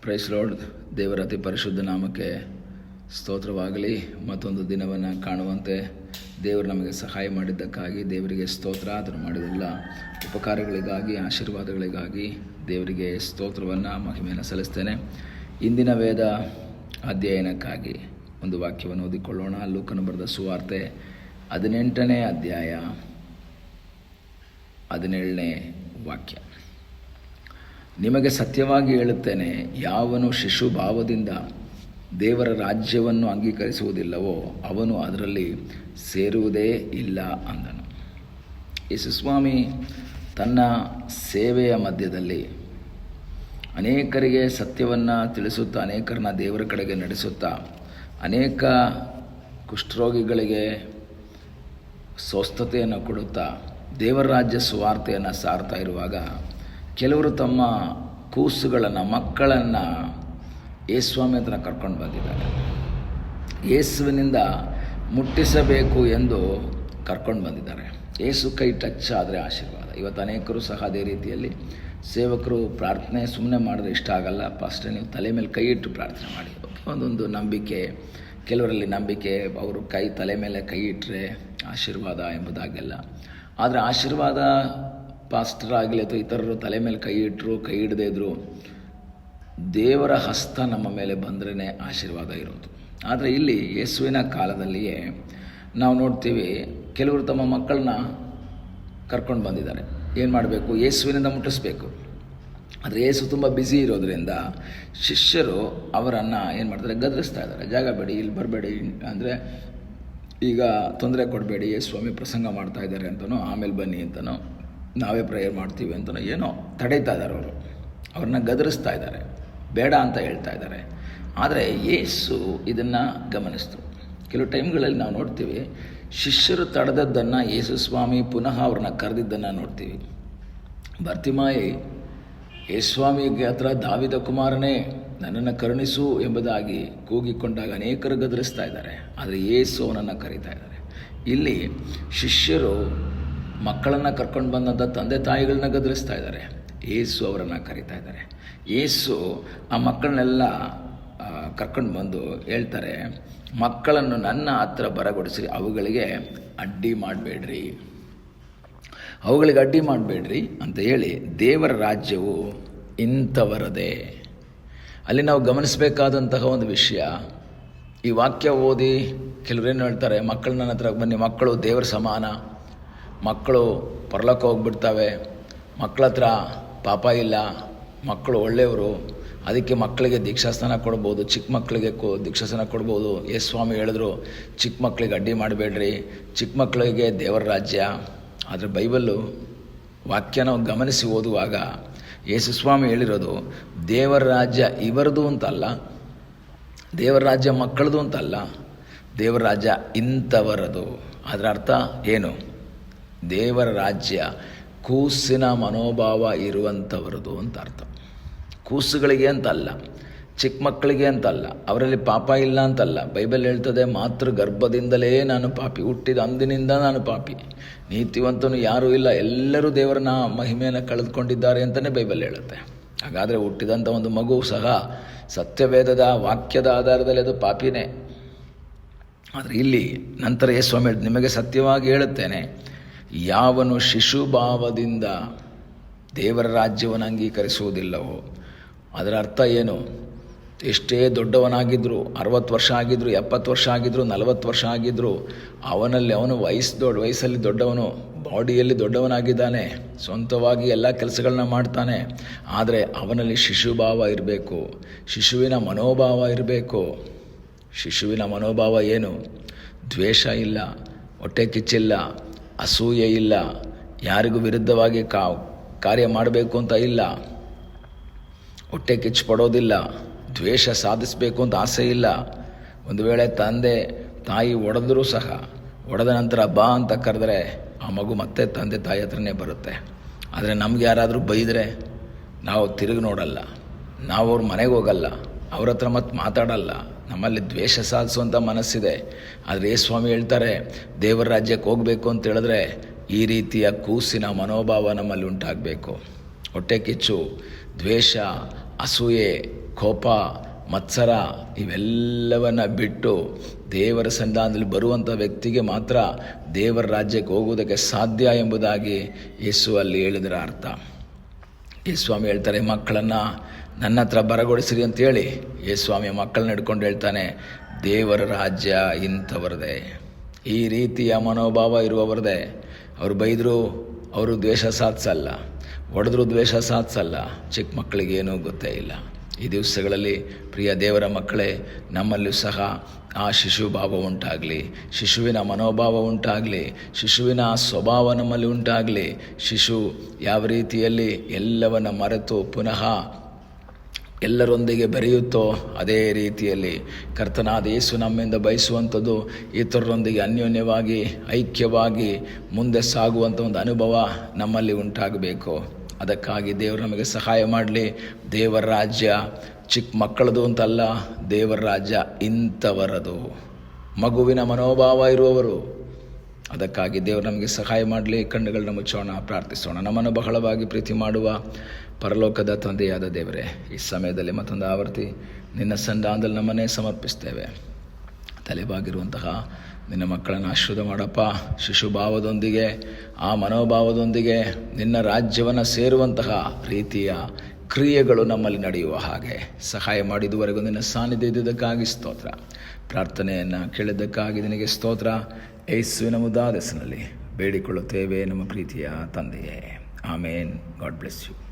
Price lord. ದೇವರ ಅತಿ ಪರಿಶುದ್ಧ ನಾಮಕ್ಕೆ ಸ್ತೋತ್ರವಾಗಲಿ. ಮತ್ತೊಂದು ದಿನವನ್ನು ಕಾಣುವಂತೆ ದೇವರು ನಮಗೆ ಸಹಾಯ ಮಾಡಿದ್ದಕ್ಕಾಗಿ ದೇವರಿಗೆ ಸ್ತೋತ್ರ. ಅದನ್ನು ಮಾಡಿದೆಲ್ಲ ಉಪಕಾರಗಳಿಗಾಗಿ, ಆಶೀರ್ವಾದಗಳಿಗಾಗಿ ದೇವರಿಗೆ ಸ್ತೋತ್ರವನ್ನು, ಮಹಿಮೆಯನ್ನು ಸಲ್ಲಿಸ್ತೇನೆ. ಇಂದಿನ ವೇದ ಅಧ್ಯಯನಕ್ಕಾಗಿ ಒಂದು ವಾಕ್ಯವನ್ನು ಓದಿಕೊಳ್ಳೋಣ. ಲೂಕನು ಬರೆದ ಸುವಾರ್ತೆ 18ನೇ ಅಧ್ಯಾಯ 17ನೇ ವಾಕ್ಯ. ನಿಮಗೆ ಸತ್ಯವಾಗಿ ಹೇಳುತ್ತೇನೆ, ಯಾವನು ಶಿಶುಭಾವದಿಂದ ದೇವರ ರಾಜ್ಯವನ್ನು ಅಂಗೀಕರಿಸುವುದಿಲ್ಲವೋ ಅವನು ಅದರಲ್ಲಿ ಸೇರುವುದೇ ಇಲ್ಲ ಅಂದನು. ಯೇಸುಸ್ವಾಮಿ ತನ್ನ ಸೇವೆಯ ಮಧ್ಯದಲ್ಲಿ ಅನೇಕರಿಗೆ ಸತ್ಯವನ್ನು ತಿಳಿಸುತ್ತಾ, ಅನೇಕರನ್ನ ದೇವರ ಕಡೆಗೆ ನಡೆಸುತ್ತಾ, ಅನೇಕ ಕುಷ್ಠರೋಗಿಗಳಿಗೆ ಸ್ವಸ್ಥತೆಯನ್ನು ಕೊಡುತ್ತಾ ದೇವರ ರಾಜ್ಯ ಸುವಾರ್ತೆಯನ್ನು ಸಾರ್ತಾ ಇರುವಾಗ ಕೆಲವರು ತಮ್ಮ ಕೂಸುಗಳನ್ನು, ಮಕ್ಕಳನ್ನು ಯೇಸುಸ್ವಾಮಿ ಹತ್ರ ಕರ್ಕೊಂಡು ಬಂದಿದ್ದಾರೆ. ಯೇಸುವಿನಿಂದ ಮುಟ್ಟಿಸಬೇಕು ಎಂದು ಕರ್ಕೊಂಡು ಬಂದಿದ್ದಾರೆ. ಯೇಸು ಕೈ ಟಚ್ ಆದರೆ ಆಶೀರ್ವಾದ. ಇವತ್ತು ಅನೇಕರು ಸಹ ಅದೇ ರೀತಿಯಲ್ಲಿ ಸೇವಕರು ಪ್ರಾರ್ಥನೆ ಸುಮ್ಮನೆ ಮಾಡಿದ್ರೆ ಇಷ್ಟ ಆಗಲ್ಲ. ಫಸ್ಟ್ ನೀವು ತಲೆ ಮೇಲೆ ಕೈ ಇಟ್ಟು ಪ್ರಾರ್ಥನೆ ಮಾಡಿ. ಒಂದೊಂದು ನಂಬಿಕೆ, ಕೆಲವರಲ್ಲಿ ನಂಬಿಕೆ, ಅವರು ತಲೆ ಮೇಲೆ ಕೈ ಇಟ್ಟರೆ ಆಶೀರ್ವಾದ ಎಂಬುದಾಗೆಲ್ಲ. ಆದರೆ ಆಶೀರ್ವಾದ ಪಾಸ್ಟರ್ ಆಗಲಿ ಅಥವಾ ಇತರರು ತಲೆ ಮೇಲೆ ಕೈ ಇಟ್ಟರು, ಕೈ ಹಿಡದೇ ಇದ್ದರು, ದೇವರ ಹಸ್ತ ನಮ್ಮ ಮೇಲೆ ಬಂದ್ರೇ ಆಶೀರ್ವಾದ ಇರೋದು. ಆದರೆ ಇಲ್ಲಿ ಯೇಸುವಿನ ಕಾಲದಲ್ಲಿಯೇ ನಾವು ನೋಡ್ತೀವಿ, ಕೆಲವರು ತಮ್ಮ ಮಕ್ಕಳನ್ನ ಕರ್ಕೊಂಡು ಬಂದಿದ್ದಾರೆ. ಏನು ಮಾಡಬೇಕು? ಯೇಸುವಿನಿಂದ ಮುಟ್ಟಿಸ್ಬೇಕು. ಆದರೆ ಯೇಸು ತುಂಬ ಬ್ಯುಸಿ ಇರೋದರಿಂದ ಶಿಷ್ಯರು ಅವರನ್ನು ಏನು ಮಾಡ್ತಾರೆ? ಗದರಿಸ್ತಾ ಇದ್ದಾರೆ. ಜಾಗ ಬೇಡಿ, ಇಲ್ಲಿ ಬರಬೇಡಿ, ಅಂದರೆ ಈಗ ತೊಂದರೆ ಕೊಡಬೇಡಿ, ಯೇಸುಸ್ವಾಮಿ ಪ್ರಸಂಗ ಮಾಡ್ತಾ ಇದ್ದಾರೆ ಅಂತನೋ, ಆಮೇಲೆ ಬನ್ನಿ ಅಂತನೋ, ನಾವೇ ಪ್ರೇಯರ್ ಮಾಡ್ತೀವಿ ಅಂತನೋ ಏನೋ ತಡೀತಾ ಇದ್ದಾರೆ. ಅವ್ರನ್ನ ಗದರಿಸ್ತಾ ಇದ್ದಾರೆ, ಬೇಡ ಅಂತ ಹೇಳ್ತಾ ಇದ್ದಾರೆ. ಆದರೆ ಯೇಸು ಇದನ್ನು ಗಮನಿಸ್ತು. ಕೆಲವು ಟೈಮ್ಗಳಲ್ಲಿ ನಾವು ನೋಡ್ತೀವಿ, ಶಿಷ್ಯರು ತಡೆದದ್ದನ್ನು ಯೇಸುಸ್ವಾಮಿ ಪುನಃ ಅವ್ರನ್ನ ಕರೆದಿದ್ದನ್ನು ನೋಡ್ತೀವಿ. ಬರ್ತಿಮಾಯಿ ಯೇಸುಸ್ವಾಮಿಗೆ ಹತ್ರ, ದಾವಿದ ಕುಮಾರನೇ ನನ್ನನ್ನು ಕರುಣಿಸು ಎಂಬುದಾಗಿ ಕೂಗಿಕೊಂಡಾಗ ಅನೇಕರು ಗದರಿಸ್ತಾ ಇದ್ದಾರೆ. ಆದರೆ ಯೇಸು ಅವನನ್ನು ಕರೀತಾ ಇದ್ದಾರೆ. ಇಲ್ಲಿ ಶಿಷ್ಯರು ಮಕ್ಕಳನ್ನು ಕರ್ಕೊಂಡು ಬಂದಂಥ ತಂದೆ ತಾಯಿಗಳನ್ನ ಗದರಿಸ್ತಾ ಇದ್ದಾರೆ. ಯೇಸು ಅವರನ್ನು ಕರೀತಾ ಇದ್ದಾರೆ. ಯೇಸು ಆ ಮಕ್ಕಳನ್ನೆಲ್ಲ ಕರ್ಕೊಂಡು ಬಂದು ಹೇಳ್ತಾರೆ, ಮಕ್ಕಳನ್ನು ನನ್ನ ಹತ್ರ ಬರಗೊಡಿಸಿ ಅವುಗಳಿಗೆ ಅಡ್ಡಿ ಮಾಡಬೇಡ್ರಿ, ಅವುಗಳಿಗೆ ಅಡ್ಡಿ ಮಾಡಬೇಡ್ರಿ ಅಂತ ಹೇಳಿ, ದೇವರ ರಾಜ್ಯವು ಇಂಥವರದೇ. ಅಲ್ಲಿ ನಾವು ಗಮನಿಸಬೇಕಾದಂತಹ ಒಂದು ವಿಷಯ, ಈ ವಾಕ್ಯ ಓದಿ ಕೆಲವರೇನು ಹೇಳ್ತಾರೆ, ಮಕ್ಕಳು ನನ್ನ ಹತ್ರ ಬನ್ನಿ, ಮಕ್ಕಳು ದೇವರ ಸಮಾನ, ಮಕ್ಕಳು ಪರಲೋಕ ಹೋಗ್ಬಿಡ್ತವೆ, ಮಕ್ಕಳ ಹತ್ರ ಪಾಪ ಇಲ್ಲ, ಮಕ್ಕಳು ಒಳ್ಳೆಯವರು, ಅದಕ್ಕೆ ಮಕ್ಕಳಿಗೆ ದೀಕ್ಷಾಸ್ನಾನ ಕೊಡ್ಬೋದು, ಚಿಕ್ಕ ಮಕ್ಕಳಿಗೆ ದೀಕ್ಷಾಸ್ನಾನ ಕೊಡ್ಬೋದು. ಯೇಸುಸ್ವಾಮಿ ಹೇಳಿದ್ರು, ಚಿಕ್ಕ ಮಕ್ಕಳಿಗೆ ಅಡ್ಡಿ ಮಾಡಬೇಡ್ರಿ, ಚಿಕ್ಕ ಮಕ್ಕಳಿಗೆ ದೇವರ ರಾಜ್ಯ. ಆದರೆ ಬೈಬಲ್ಲು ವಾಕ್ಯ ನಾವು ಗಮನಿಸಿ ಓದುವಾಗ ಯೇಸುಸ್ವಾಮಿ ಹೇಳಿರೋದು, ದೇವರ ರಾಜ್ಯ ಇವರದು ಅಂತಲ್ಲ, ದೇವರ ರಾಜ್ಯ ಮಕ್ಕಳದು ಅಂತಲ್ಲ, ದೇವರ ರಾಜ್ಯ ಇಂಥವರದು. ಅದರ ಅರ್ಥ ಏನು? ದೇವರ ರಾಜ್ಯ ಕೂಸಿನ ಮನೋಭಾವ ಇರುವಂಥವರದು ಅಂತ ಅರ್ಥ. ಕೂಸುಗಳಿಗೆ ಅಂತಲ್ಲ, ಚಿಕ್ಕ ಮಕ್ಕಳಿಗೆ ಅಂತಲ್ಲ, ಅವರಲ್ಲಿ ಪಾಪ ಇಲ್ಲ ಅಂತಲ್ಲ. ಬೈಬಲ್ ಹೇಳ್ತದೆ, ಮಾತೃ ಗರ್ಭದಿಂದಲೇ ನಾನು ಪಾಪಿ, ಹುಟ್ಟಿದ ಅಂದಿನಿಂದ ನಾನು ಪಾಪಿ, ನೀತಿವಂತನು ಯಾರೂ ಇಲ್ಲ, ಎಲ್ಲರೂ ದೇವರನ್ನ ಮಹಿಮೆಯನ್ನು ಕಳೆದುಕೊಂಡಿದ್ದಾರೆ ಅಂತಲೇ ಬೈಬಲ್ ಹೇಳುತ್ತೆ. ಹಾಗಾದರೆ ಹುಟ್ಟಿದಂಥ ಒಂದು ಮಗು ಸಹ ಸತ್ಯವೇದದ ವಾಕ್ಯದ ಆಧಾರದಲ್ಲಿ ಅದು ಪಾಪಿನೇ. ಆದರೆ ಇಲ್ಲಿ ನಂತರ ಯೇಸುಸ್ವಾಮಿ ನಿಮಗೆ ಸತ್ಯವಾಗಿ ಹೇಳುತ್ತೇನೆ, ಯಾವನು ಶಿಶುಭಾವದಿಂದ ದೇವರ ರಾಜ್ಯವನ್ನು ಅಂಗೀಕರಿಸುವುದಿಲ್ಲವೋ. ಅದರ ಅರ್ಥ ಏನು? ಎಷ್ಟೇ ದೊಡ್ಡವನಾಗಿದ್ದರೂ, 60 ವರ್ಷ ಆಗಿದ್ದರು, 70 ವರ್ಷ ಆಗಿದ್ದರು, 40 ವರ್ಷ ಆಗಿದ್ದರು, ಅವನು ವಯಸ್ಸಲ್ಲಿ ದೊಡ್ಡವನು, ಬಾಡಿಯಲ್ಲಿ ದೊಡ್ಡವನಾಗಿದ್ದಾನೆ, ಸ್ವಂತವಾಗಿ ಎಲ್ಲ ಕೆಲಸಗಳನ್ನ ಮಾಡ್ತಾನೆ. ಆದರೆ ಅವನಲ್ಲಿ ಶಿಶುಭಾವ ಇರಬೇಕು, ಶಿಶುವಿನ ಮನೋಭಾವ ಇರಬೇಕು. ಶಿಶುವಿನ ಮನೋಭಾವ ಏನು? ದ್ವೇಷ ಇಲ್ಲ, ಹೊಟ್ಟೆ ಕಿಚ್ಚಿಲ್ಲ, ಅಸೂಯೆ ಇಲ್ಲ, ಯಾರಿಗೂ ವಿರುದ್ಧವಾಗಿ ಕಾರ್ಯ ಮಾಡಬೇಕು ಅಂತ ಇಲ್ಲ, ಹೊಟ್ಟೆ ಕಿಚ್ಚು ಪಡೋದಿಲ್ಲ, ದ್ವೇಷ ಸಾಧಿಸಬೇಕು ಅಂತ ಆಸೆ ಇಲ್ಲ. ಒಂದು ವೇಳೆ ತಂದೆ ತಾಯಿ ಒಡೆದರೂ ಸಹ, ಒಡೆದ ನಂತರ ಬಾ ಅಂತ ಕರೆದ್ರೆ ಆ ಮಗು ಮತ್ತೆ ತಂದೆ ತಾಯಿ ಹತ್ರನೇ ಬರುತ್ತೆ. ಆದರೆ ನಮ್ಗೆ ಯಾರಾದರೂ ಬೈದರೆ ನಾವು ತಿರುಗಿ ನೋಡಲ್ಲ, ನಾವು ಅವ್ರ ಮನೆಗೆ ಹೋಗಲ್ಲ, ಅವ್ರ ಹತ್ರ ಮತ್ತೆ ಮಾತಾಡಲ್ಲ. ನಮ್ಮಲ್ಲಿ ದ್ವೇಷ ಸಾಧಿಸುವಂಥ ಮನಸ್ಸಿದೆ. ಆದರೆ ಯೇಸುಸ್ವಾಮಿ ಹೇಳ್ತಾರೆ, ದೇವರ ರಾಜ್ಯಕ್ಕೆ ಹೋಗಬೇಕು ಅಂತ ಹೇಳಿದ್ರೆ ಈ ರೀತಿಯ ಕೂಸಿನ ಮನೋಭಾವ ನಮ್ಮಲ್ಲಿ ಉಂಟಾಗಬೇಕು. ಹೊಟ್ಟೆ ಕಿಚ್ಚು, ದ್ವೇಷ, ಅಸೂಯೆ, ಕೋಪ, ಮತ್ಸರ ಇವೆಲ್ಲವನ್ನ ಬಿಟ್ಟು ದೇವರ ಸನ್ನಿಧಾನದಲ್ಲಿ ಬರುವಂಥ ವ್ಯಕ್ತಿಗೆ ಮಾತ್ರ ದೇವರ ರಾಜ್ಯಕ್ಕೆ ಹೋಗುವುದಕ್ಕೆ ಸಾಧ್ಯ ಎಂಬುದಾಗಿ ಯೇಸು ಅಲ್ಲಿ ಹೇಳಿದರ ಅರ್ಥ. ಯೇಸುಸ್ವಾಮಿ ಹೇಳ್ತಾರೆ, ಮಕ್ಕಳನ್ನು ನನ್ನ ಹತ್ರ ಬರಗೊಡಿಸಿರಿ ಅಂತೇಳಿ ಯೇಸುಸ್ವಾಮಿಯ ಮಕ್ಕಳನ್ನ ಹಿಡ್ಕೊಂಡು ಹೇಳ್ತಾನೆ, ದೇವರ ರಾಜ್ಯ ಇಂಥವರದೇ. ಈ ರೀತಿಯ ಮನೋಭಾವ ಇರುವವರದೇ. ಅವರು ಬೈದರೂ ಅವರು ದ್ವೇಷ ಸಾಧಿಸಲ್ಲ, ಹೊಡೆದ್ರೂ ದ್ವೇಷ ಸಾಧಿಸಲ್ಲ. ಚಿಕ್ಕ ಮಕ್ಕಳಿಗೇನೂ ಗೊತ್ತೇ ಇಲ್ಲ. ಈ ದಿವಸಗಳಲ್ಲಿ ಪ್ರಿಯ ದೇವರ ಮಕ್ಕಳೇ, ನಮ್ಮಲ್ಲೂ ಸಹ ಆ ಶಿಶುಭಾವ ಉಂಟಾಗಲಿ, ಶಿಶುವಿನ ಮನೋಭಾವ ಉಂಟಾಗಲಿ, ಶಿಶುವಿನ ಸ್ವಭಾವ ನಮ್ಮಲ್ಲಿ ಉಂಟಾಗಲಿ. ಶಿಶು ಯಾವ ರೀತಿಯಲ್ಲಿ ಎಲ್ಲವನ್ನು ಮರೆತು ಪುನಃ ಎಲ್ಲರೊಂದಿಗೆ ಬೆರೆಯುತ್ತೋ ಅದೇ ರೀತಿಯಲ್ಲಿ ಕರ್ತನಾದ ಯೇಸು ನಮ್ಮಿಂದ ಬಯಸುವಂಥದ್ದು ಇತರರೊಂದಿಗೆ ಅನ್ಯೋನ್ಯವಾಗಿ ಐಕ್ಯವಾಗಿ ಮುಂದೆ ಸಾಗುವಂಥ ಒಂದು ಅನುಭವ ನಮ್ಮಲ್ಲಿ ಉಂಟಾಗಬೇಕು. ಅದಕ್ಕಾಗಿ ದೇವರು ನಮಗೆ ಸಹಾಯ ಮಾಡಲಿ. ದೇವರ ರಾಜ್ಯ ಚಿಕ್ಕ ಮಕ್ಕಳದು ಅಂತಲ್ಲ, ದೇವರ ರಾಜ್ಯ ಇಂಥವರದು, ಮಗುವಿನ ಮನೋಭಾವ ಇರುವವರು. ಅದಕ್ಕಾಗಿ ದೇವರು ನಮಗೆ ಸಹಾಯ ಮಾಡಲಿ. ಕಣ್ಣುಗಳನ್ನ ಮುಚ್ಚೋಣ, ಪ್ರಾರ್ಥಿಸೋಣ. ನಮ್ಮನ್ನು ಬಹಳವಾಗಿ ಪ್ರೀತಿ ಮಾಡುವ ಪರಲೋಕದ ತಂದೆಯಾದ ದೇವರೇ, ಈ ಸಮಯದಲ್ಲಿ ಮತ್ತೊಂದು ಆವರ್ತಿ ನಿನ್ನ ಸನ್ನಿಧಾನದಲ್ಲಿ ನಮ್ಮನ್ನೇ ಸಮರ್ಪಿಸ್ತೇವೆ. ತಲೆಬಾಗಿರುವಂತಹ ನಿನ್ನ ಮಕ್ಕಳನ್ನು ಆಶೀರ್ವಾದ ಮಾಡಪ್ಪ. ಶಿಶುಭಾವದೊಂದಿಗೆ, ಆ ಮನೋಭಾವದೊಂದಿಗೆ ನಿನ್ನ ರಾಜ್ಯವನ್ನು ಸೇರುವಂತಹ ರೀತಿಯ ಕ್ರಿಯೆಗಳು ನಮ್ಮಲ್ಲಿ ನಡೆಯುವ ಹಾಗೆ ಸಹಾಯ ಮಾಡಿದುವರೆಗೂ ನಿನ್ನ ಸಾನ್ನಿಧ್ಯ ಇದ್ದುದಕ್ಕಾಗಿ ಸ್ತೋತ್ರ. ಪ್ರಾರ್ಥನೆಯನ್ನು ಕೇಳಿದ್ದಕ್ಕಾಗಿ ನಿನಗೆ ಸ್ತೋತ್ರ. ಯೇಸುವಿನ ಮುದ್ದಾದ ಹೆಸರಿನಲ್ಲಿ ಬೇಡಿಕೊಳ್ಳುತ್ತೇವೆ ನಮ್ಮ ಪ್ರೀತಿಯ ತಂದೆಯೇ. ಆಮೇನ್. God bless you.